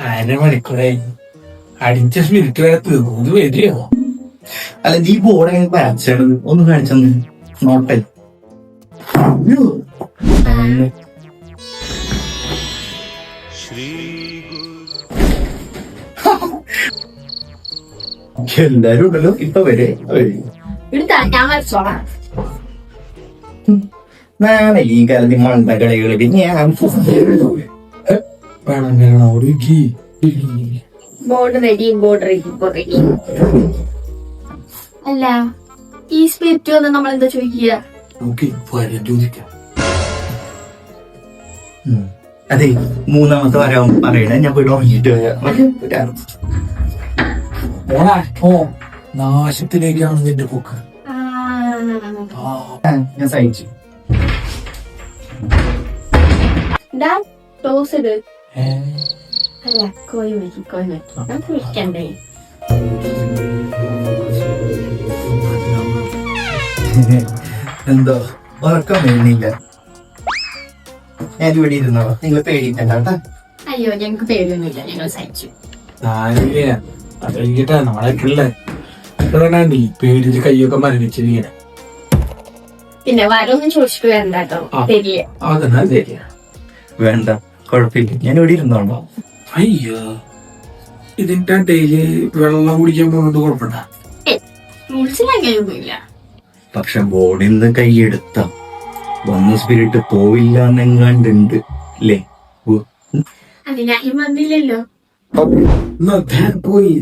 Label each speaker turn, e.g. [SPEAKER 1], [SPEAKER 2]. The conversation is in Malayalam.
[SPEAKER 1] അരമണിക്കൂറായി അടിച്ച സ്പിരിറ്റ് വരെ തീർന്നു വരികയോ?
[SPEAKER 2] അല്ല നീ ബോർഡ് വരച്ചത് ഒന്ന് കാണിച്ചെന്ന് നോട്ടെ. എല്ലാരും ഉണ്ടല്ലോ ഇപ്പൊ വരെ നാളെ ഈ കാലത്ത് മണ്ടകളികള് പിന്നെ ഞാൻ
[SPEAKER 3] അല്ല ഈ സ്പിരിറ്റ് വന്ന് നമ്മളെന്താ ചോദിക്കുക?
[SPEAKER 2] അതെ മൂന്നാമത്തെ വരാൻ പറയണേ. ഞാൻ പോയിട്ട് ഉറങ്ങിട്ട്
[SPEAKER 1] നാശത്തിലേക്കാണ് നിന്റെ പോക്ക്.
[SPEAKER 2] ഞാൻ സഹിച്ചു.
[SPEAKER 3] അല്ല കോഴി വിളിക്കണ്ടേ?
[SPEAKER 2] എന്തോ ഉറക്കം വരുന്നില്ല. ഞാൻ ഇവിടെ ഇരുന്നോ? നിങ്ങൾ പേടിക്കണ്ട.
[SPEAKER 3] അയ്യോ ഞങ്ങക്ക് പേടിയൊന്നുമില്ല, ഞങ്ങൾ സഹിച്ചു.
[SPEAKER 1] അതെങ്കിട്ടാ നമ്മളെ പിള്ളേ നീ പേടിച്ച് കയ്യൊക്കെ മരണിച്ചിരിക്കണേ.
[SPEAKER 3] പിന്നെ വരൊന്നും ചോദിച്ചിട്ട് വരണ്ട കേട്ടോ.
[SPEAKER 1] അതെന്നാ ശരിയാ.
[SPEAKER 2] വേണ്ട കുഴപ്പമില്ല, ഞാൻ ഇവിടെ ഇരുന്നോളൂ.
[SPEAKER 1] അയ്യോ ഇതിന്റെ ഡെയിലി വെള്ളം കുടിക്കാൻ പോകുന്നത് കുഴപ്പമില്ല.
[SPEAKER 3] മനസ്സിലാക്കിയൊന്നുമില്ല.
[SPEAKER 2] പക്ഷെ ബോർഡിൽ നിന്ന് കൈയെടുത്ത വന്ന സ്പിരിറ്റ് പോവില്ല എന്നെങ്ങാണ്ടുണ്ട് അല്ലേ?
[SPEAKER 3] അതിനായി വന്നില്ലല്ലോ.
[SPEAKER 1] പോയി